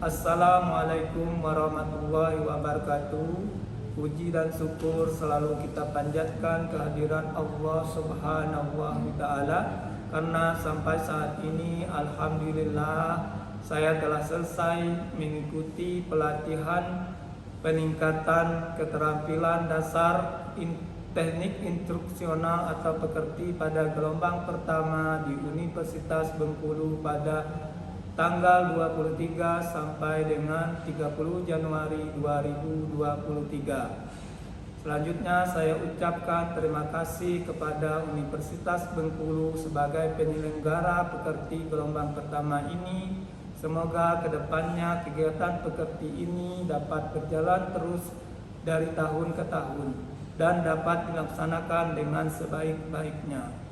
Assalamualaikum warahmatullahi wabarakatuh. Puji dan syukur selalu kita panjatkan kehadiran Allah Subhanahu wa Ta'ala, karena sampai saat ini alhamdulillah saya telah selesai mengikuti pelatihan peningkatan keterampilan dasar teknik instruksional atau pekerti pada gelombang pertama di Universitas Bengkulu pada tanggal 23 sampai dengan 30 Januari 2023. Selanjutnya saya ucapkan terima kasih kepada Universitas Bengkulu sebagai penyelenggara pekerti gelombang pertama ini. Semoga kedepannya kegiatan pekerti ini dapat berjalan terus dari tahun ke tahun dan dapat dilaksanakan dengan sebaik-baiknya.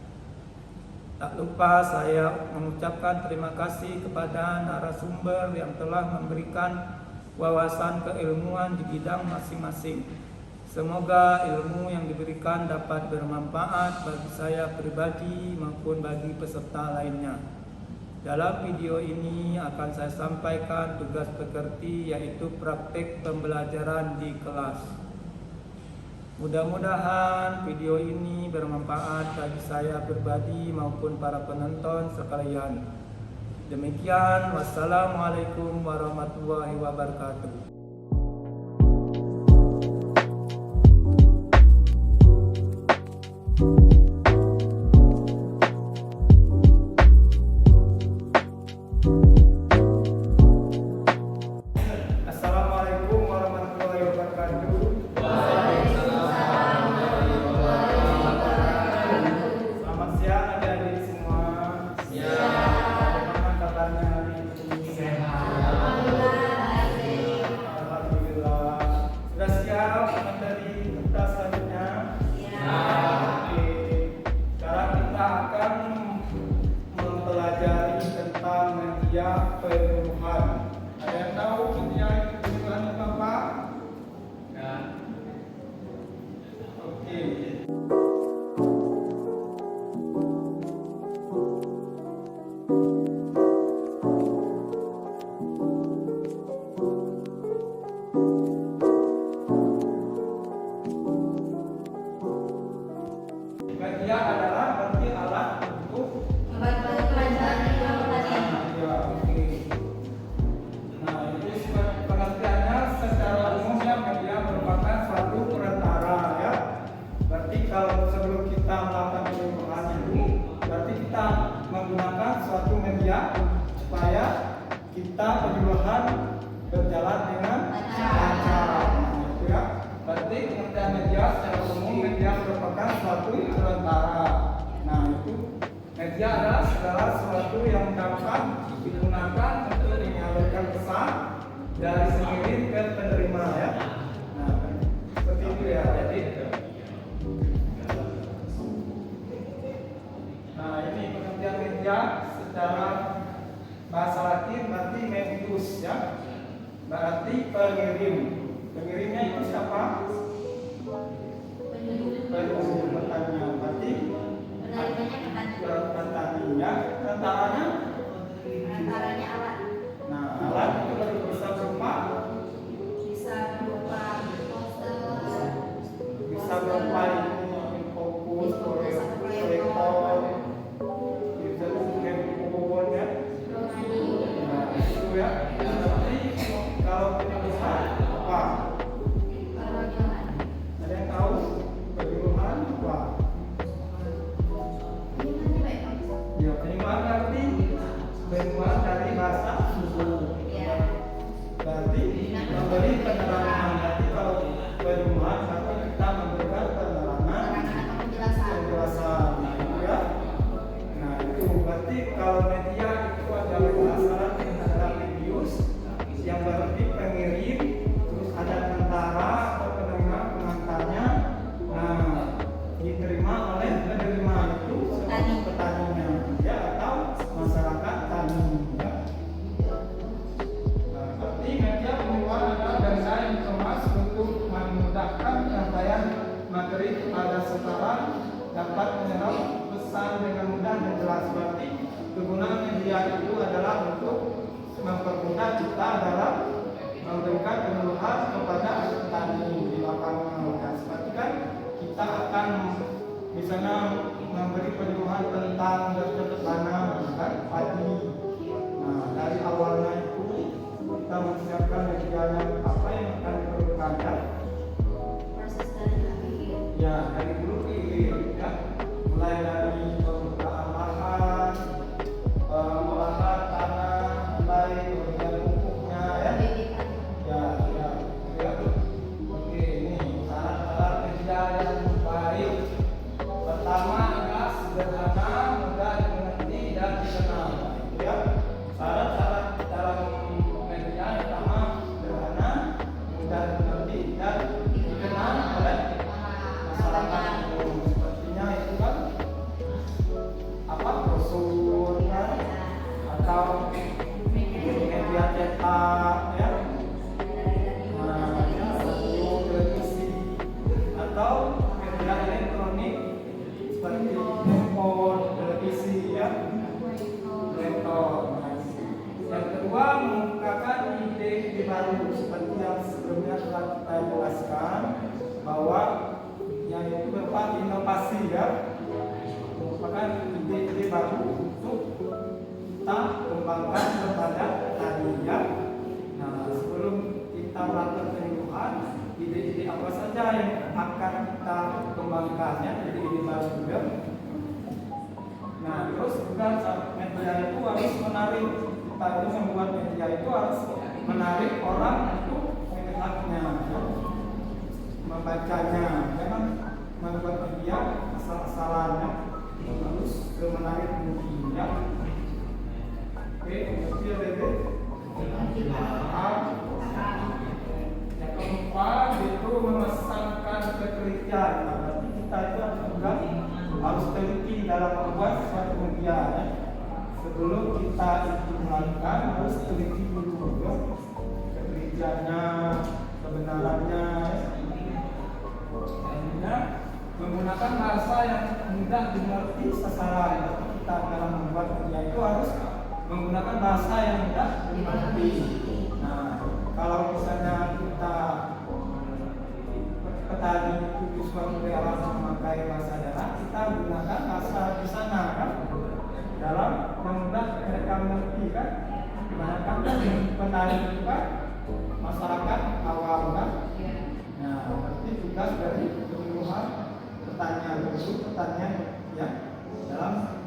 Tak lupa saya mengucapkan terima kasih kepada narasumber yang telah memberikan wawasan keilmuan di bidang masing-masing. Semoga ilmu yang diberikan dapat bermanfaat bagi saya pribadi maupun bagi peserta lainnya. Dalam video ini akan saya sampaikan tugas pekerti, yaitu praktik pembelajaran di kelas. Mudah-mudahan video ini bermanfaat bagi saya pribadi maupun para penonton sekalian. Demikian, wassalamualaikum warahmatullahi wabarakatuh. Assalamualaikum warahmatullahi wabarakatuh. Penyuluhan. Ada yang tahu media penyuluhan itu apa? Ya. Oke. Media adalah berarti alat untuk membantu pelajaran. Kalau sebelum kita melakukan penyuluhan itu, berarti kita menggunakan suatu media supaya kita penyuluhan berjalan dengan lancar. Itu ya. Berarti pengertian media secara umum, media merupakan suatu perantara. Nah, itu media adalah segala sesuatu yang dapat digunakan untuk menyalurkan pesan dari pengirim ke penerima ya. Nah, seperti itu ya. Jadi ini pengertian media secara bahasa Latin berarti medius ya, berarti pengirim. Pengirimnya itu siapa? Pengirim petani. Berarti petaninya, perantaranya alat. Nah, alat itu bisa berupa poster, bisa berupa fokus, proyektor. Kalau penyuluhan apa? Ada yang tahu penyuluhan apa? Ya, penyuluhan berarti penyuluhan dari bahasa suku. Berarti memberi penerangan. Berarti kalau penyuluhan berarti kita memberikan penerangan, penjelasan. Nah, itu ya. Nah, itu berarti kalau media itu adalah bahasa Latin adalah medius, yang berarti pengirim, terus ada tentara atau penerima pengantarnya. Nah, diterima oleh penerima itu petaninya ya, atau masyarakat tani ya. Nah, berarti media penyuluhan adalah benda yang dikemas untuk memudahkan penyampaian materi kepada sasaran, dapat menyerap pesan dengan mudah dan jelas. Berarti kegunaan media itu adalah untuk mempermudah kita dalam bagian pupuknya ya. Ya, ya, ya. Oke, ini syarat-syarat media yang baik. Pertama adalah sederhana, mudah dimengerti dan dikenal. Itu ya. Syarat-syarat dalam media yang pertama sederhana, mudah dimengerti dan dikenal oleh masyarakat umum. Sepertinya itu kan apa brosur kan? Atau media cetak ya. Televisi atau media elektronik seperti handphone, televisi ya, laptop. Yang kedua, mengungkapkan ide-ide baru seperti yang sebelumnya telah kita jelaskan bahwa yang itu berupa inovasi ya, merupakan ide-ide baru untuk kita kembangkan kepada petani ya. Nah, sebelum kita melakukan penyuluhan, ide-ide apa saja yang akan kita kembangkan ya, ide-ide baru juga. Nah, terus juga media itu harus menarik, kita itu membuat media itu harus menarik orang untuk melihatnya, ya, membacanya. Jangan membuat media asal-asalannya, harus menarik mungkin ya. Oke, kemudian yang keempat itu memesankan ketelitian. Berarti kita itu juga harus teliti dalam membuat suatu media ya. Sebelum kita itu melakukan harus teliti dulu ya. Ketelitiannya, kebenarannya ya. Selanjutnya menggunakan bahasa yang mudah dimengerti sasaran. Kita dalam membuat media itu harus menggunakan bahasa yang mudah dimengerti. Nah, kalau misalnya kita petani itu suatu daerah memakai bahasa daerah, kita gunakan bahasa di sana kan, dalam yang mudah mereka mengerti kan. Kebanyakan kan petani itu kan masyarakat awam kan. Nah, berarti tugas dari penyuluhan pertanian itu pertanian ya, dalam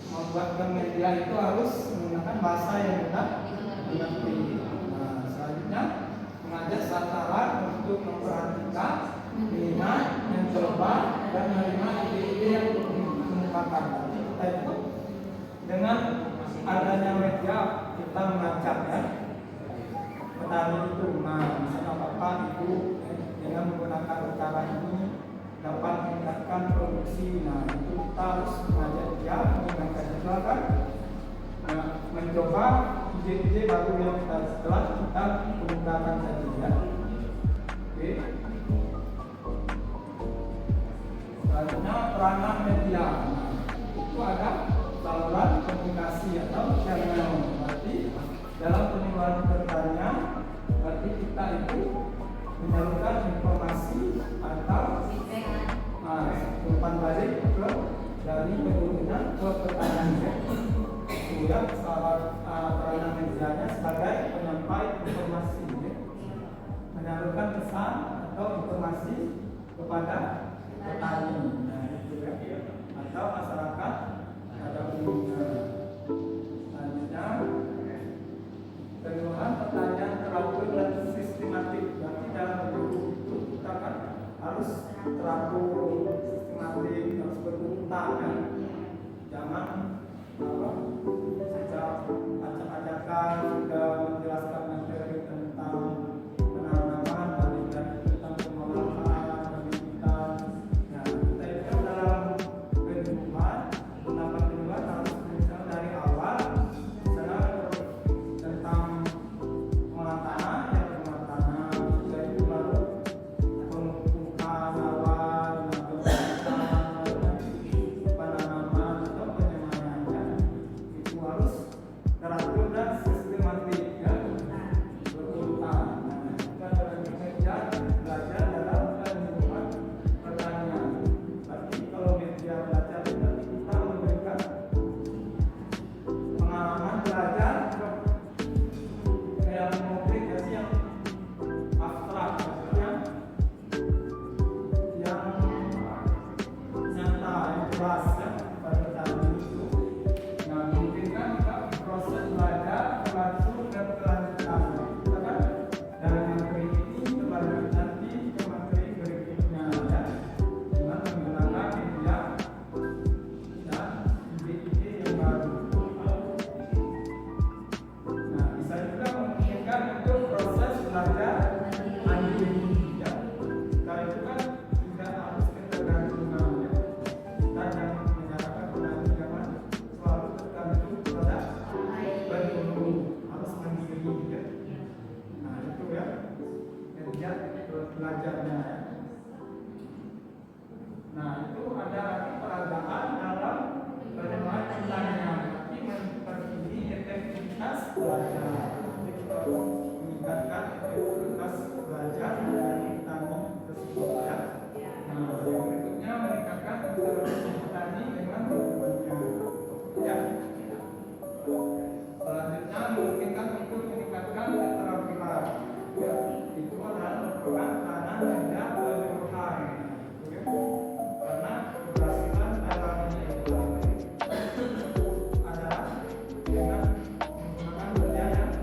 membuat media itu harus menggunakan bahasa yang mudah dimengerti. Nah, selanjutnya mengajak sasaran untuk memperhatikan, minat, mencoba dan menerima ide-ide yang dikemukakan. Kita itu dengan adanya media kita mengajak ya petani itu, nah misalnya bapak ibu dengan menggunakan cara ini dapat meningkatkan produksi. Nah, itu kita harus mengajak dia menggunakan juga kan, nah, mencoba ide-ide baru yang telah kita kemukakan tadi ya. Oke. Selanjutnya peranan media. Nah, itu ada saluran komunikasi atau channel. Berarti dalam penyuluhan pertanian, berarti kita itu menyalurkan informasi atau umpan balik ke dari pengguna ke petani. Itu ya peranan medianya sebagai penyampai informasi ya. Menyalurkan pesan atau informasi kepada petani, nah, itu ya, atau masyarakat pada umumnya. Selanjutnya penyuluhan pertanian teratur dan sistematik. Berarti dalam menyuluh itu kita kan harus teratur, sistematik, harus berurutan kan. Jangan sejak acak-acakan sudah menjelaskan materi tentang penanaman, dari tentang pengolahan, pembibitan. Nah, kita itu dalam penyuluhan, pendapat penyuluhan harus misalnya dari awal, misalnya tentang pengolahan tanah, ya pengolahan tanah, sudah itu baru pemupukan awal, penanaman belajarnya. Nah, itu ada peragaan dalam penerimaan nilainya, tapi mempertinggi efektivitas belajar. Jadi kita harus meningkatkan efektivitas belajar dari petani tersebut ya. Nah, yang berikutnya meningkatkan interaksi petani dengan lingkungannya. Ya. Selanjutnya memungkinkan untuk meningkatkan keterampilan. Ya, itu adalah merupakan peranan kerja keseluruhan. Ya. Karena keberhasilan dalamnya itu adalah dengan menggunakan kerja yang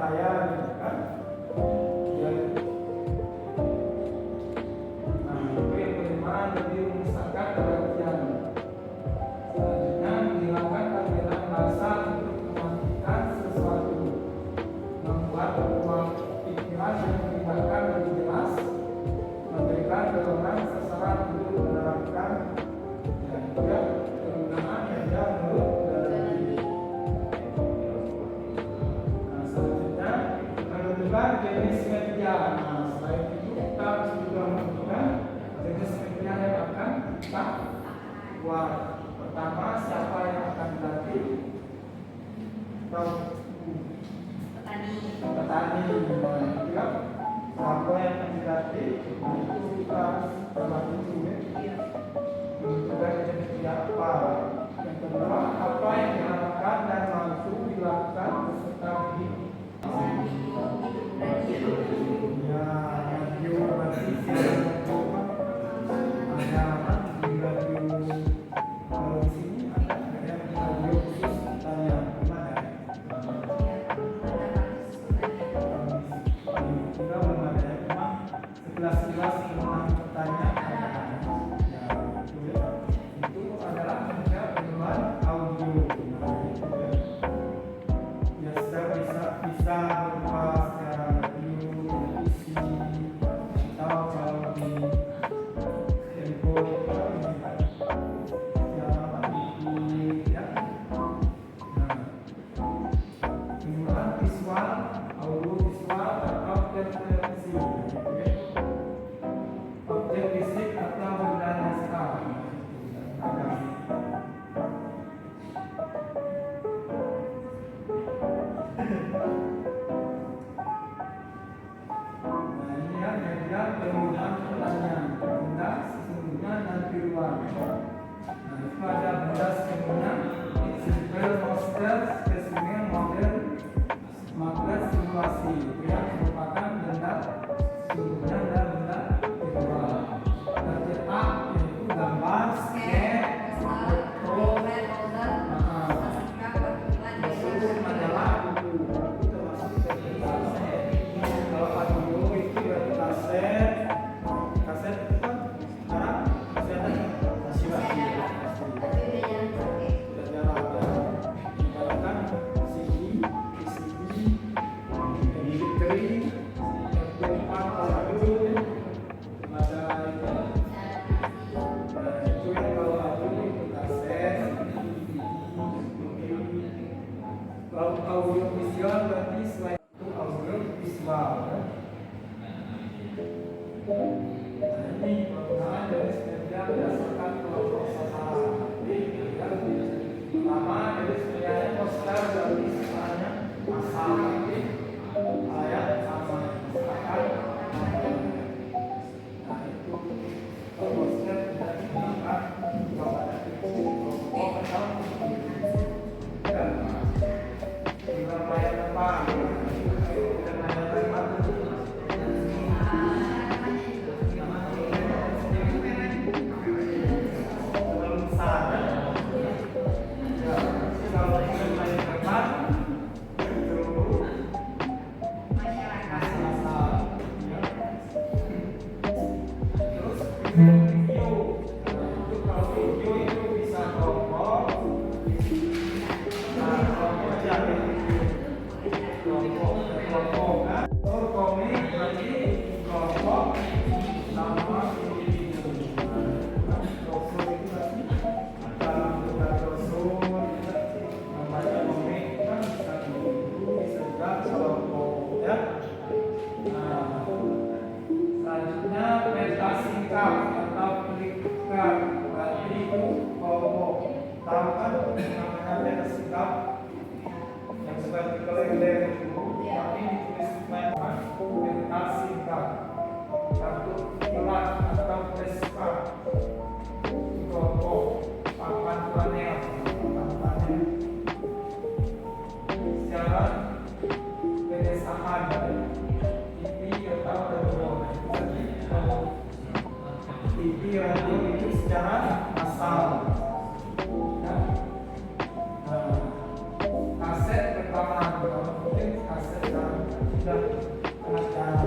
cahaya gitu kan. Ya. Nah, itu yang kelima, lebih memusatkan perhatian. Selanjutnya, menghilangkan tampilan bahasa untuk memastikan sesuatu, membuat ruang pikiran yang melibatkan lebih jelas, memberikan dorongan sesaran untuk menerapkan dan juga penggunaan yang dia menurut dari. Nah, selanjutnya menentukan jenis media. Nah, selain itu kita juga menentukan jenis media yang akan kita buat. Pertama, siapa yang akan dilatih? Petani. Petani. Nah, itu kan siapa yang akan dilatih? Nah, itu kita terlatih dulu ya. Menentukan jenis media apa. Yang kedua, apa yang diharapkan dan mampu dilakukan peserta didik. Ya, radio berarti siaran radio ada apa di radio. Kalau di sini ada radio khusus tanya gimana ya? Kita belum ada ya, cuma sekilas-sekilas tentang pertanyaan ada. Ya, itu ya. Itu adalah media penjualan audio. Nah, itu ya. Ya sudah bisa berupa secara radio, televisi, atau kalau di handphone itu ini kan siaran TV ya. Nah, penggunaan visual, audio visual atau televisi, gitu ya. Objek fisik atau benda naskah. Ada. Nah, ini ya media penggunaan pertanyaan. Benda sesungguhnya dan tiruan. Nah, itu ada benda sesungguhnya, simple monster, spesimen model, magnet simulasi. Itu yang merupakan benda sesungguhnya dan benda tiruan. Tercetak yaitu gambar, scan, foto, brosur, majalah, buku. Itu termasuk tercetak. Kalau audio itu berarti kaset. Kaset itu kan sekarang masih ada ya? Masih sudah jarang ya. Ibaratkan CD, VCD, MP3, MP4 audio ya. Ada itu. Nah, itu yang kalau audio itu kaset, DVD. Kalau audio visual berarti selain itu audio visual ya. Nah, ini penggunaan dari media berdasarkan kelompok sasaran. Pertama, dari medianya poster dari sasarannya masal, ayat sama masyarakat. Nah, itu poster tidak digunakan kepada kelompok atau dan juga layar depan. Dan layar depan selanjutnya peta singkat atau plikat, berarti itu kelompok. Tahu kan namanya peta singkat yang seperti keleng-keleng itu, tapi ditulis supaya sudah pengacara.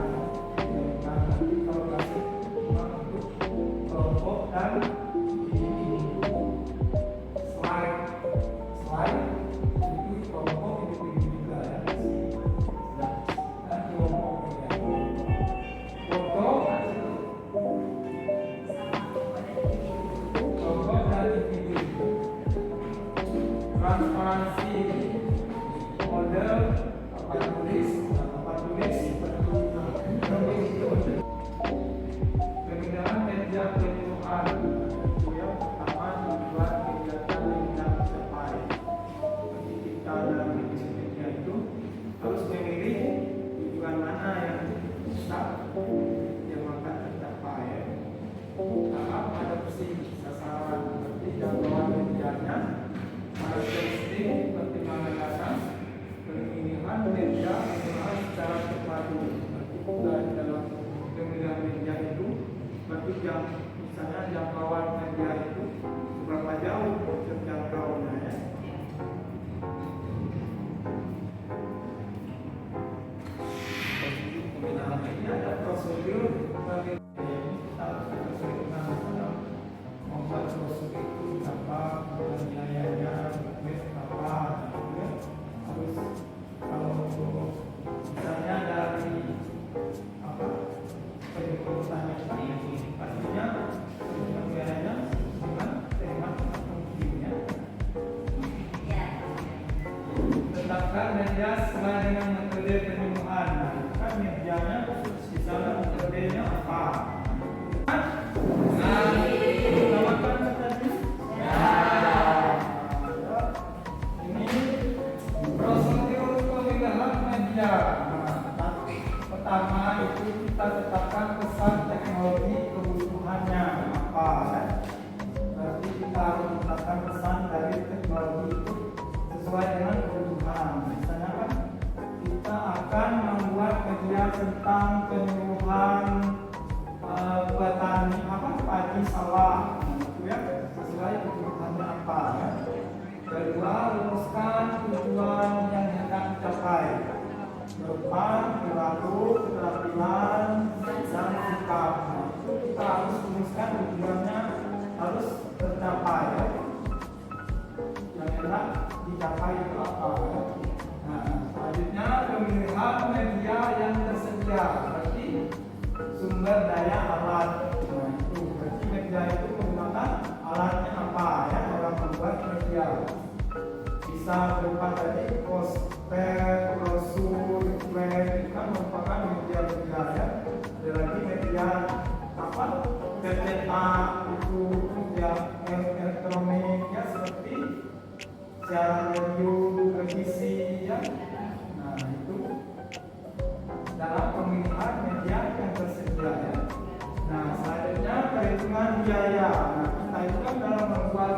Nah, nanti kalau kasih cuma untuk kelompok dan ini slide itu kelompok individu juga ya. Dan kelompok ya. Foto kelompok dan individu. Transparansi model papan tulis penggunaan media penyuluhan itu yang pertama dibuat kegiatan yang tidak tercapai. Jadi kita dalam media itu harus memilih tujuan mana yang kita yang akan tercapai. Tahap adopsi sasaran seperti jangkauan medianya, karakteristik pertimbangan dasar, pemilihan media penggunaan secara terpadu. Dan dalam pemilihan media itu, berarti misalnya jangkauan media itu seberapa jauh terjangkaunya ya. Pembinaan ini ada prosedur bagi kita harus membuat prosedur itu apa biayanya berapa harus kalau misalnya dari apa penyebutannya ini artinya biayanya dengan tema pentingnya tetapkan media sesuai dengan metode penyembuhan. Nah, kan medianya di sana metodenya apa? Pertama itu kita tetapkan pesan teknologi kebutuhannya apa ya. Berarti kita harus menetapkan pesan dari teknologi itu sesuai dengan kebutuhan. Misalnya kan kita akan membuat media tentang penyuluhan petani padi sawah itu ya sesuai kebutuhannya apa ya. Kedua, rumuskan tujuan yang hendak dicapai berupa perilaku, keterampilan, dan sikap. Nah, itu kita harus rumuskan tujuannya harus tercapai ya. Yang hendak dicapai itu apa ya. Nah, selanjutnya pemilihan media yang tersedia, berarti sumber daya alat. Nah, itu berarti media itu menggunakan alatnya apa ya dalam membuat media. Bisa berupa tadi poster, brosur, flyer itu kan merupakan media-media ya. Ada lagi media apa? PTA itu media elektronik ya seperti siaran radio, televisi ya. Nah itu dalam pemilihan media yang tersedia ya. Nah selanjutnya perhitungan biaya. Nah kita itu kan dalam membuat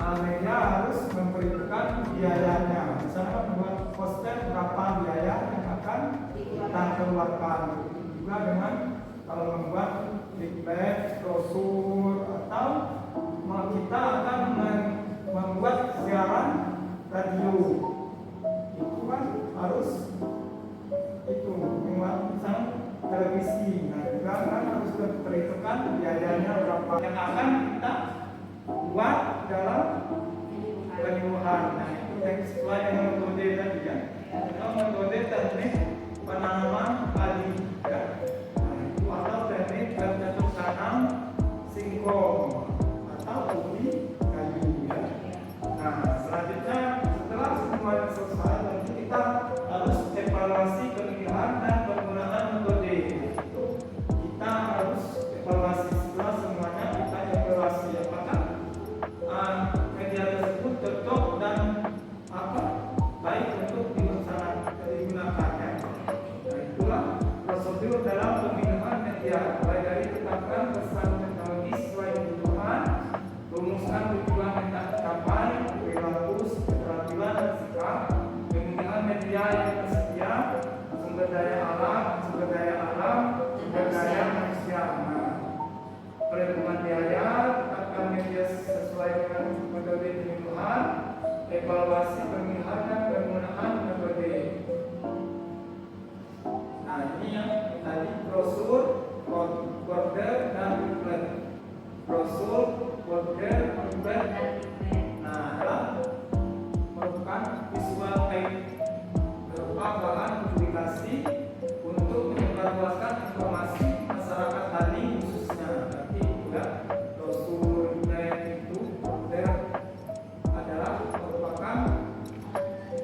media harus memperhitungkan biayanya. Misalnya membuat poster berapa biaya yang akan kita keluarkan. Juga dengan kalau membuat leaflet, brosur atau kita akan membuat siaran radio. Itu kan harus itu membuat misalnya televisi. Nah juga kan harus diperhitungkan biayanya berapa yang akan kita buat dalam penyuluhan. Nah itu yang sesuai dengan metode tadi ya. Atau metode teknik penanaman padi ya. Nah itu atau teknik bercocok tanam singkong atau ubi kayu ya. Nah selanjutnya setelah semuanya selesai nanti kita harus evaluasi pemilihan dan penggunaan metode. Itu kita harus evaluasi setelah semuanya kita evaluasi apakah media tersebut cocok dan apa baik untuk digunakan. Nah itulah prosedur dalam pemilihan media, mulai dari tetapkan pesan teknologi sesuai kebutuhan, rumuskan tujuan yang tak tercapai, perilaku, keterampilan dan sikap, pemilihan media yang tersedia, sumber daya alam, sumber daya manusia. Perhitungan biaya, tetapkan media sesuai dengan metode penyuluhan, evaluasi pemilihan dan penggunaan metode. Nah, ini yang tadi brosur, border, dan leaflet. Brosur, border, leaflet. Nah, adalah merupakan visual aid berupa bahan publikasi untuk menyebarluaskan informasi masyarakat tani khususnya. Berarti juga brosur, leaflet itu border adalah merupakan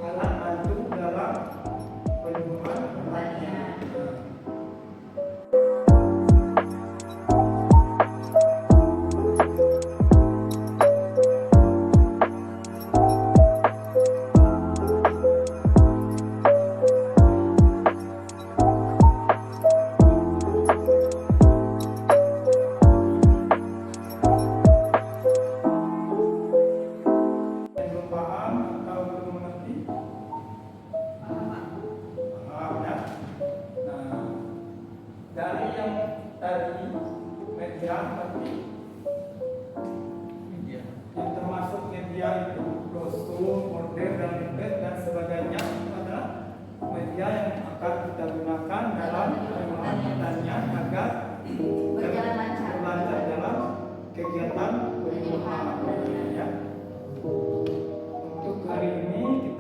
alat bantu dalam penyuluhan pertanian. Belum paham atau belum mengerti? Paham ya? Nah, dari yang tadi media tadi yang termasuk media itu brosur, border, dan leaflet dan sebagainya itu adalah media yang akan kita gunakan dalam penyuluhan pertanian agar Berjalan lancar. berlancar dalam kegiatan penyuluhan. Ya. Untuk hari ini kita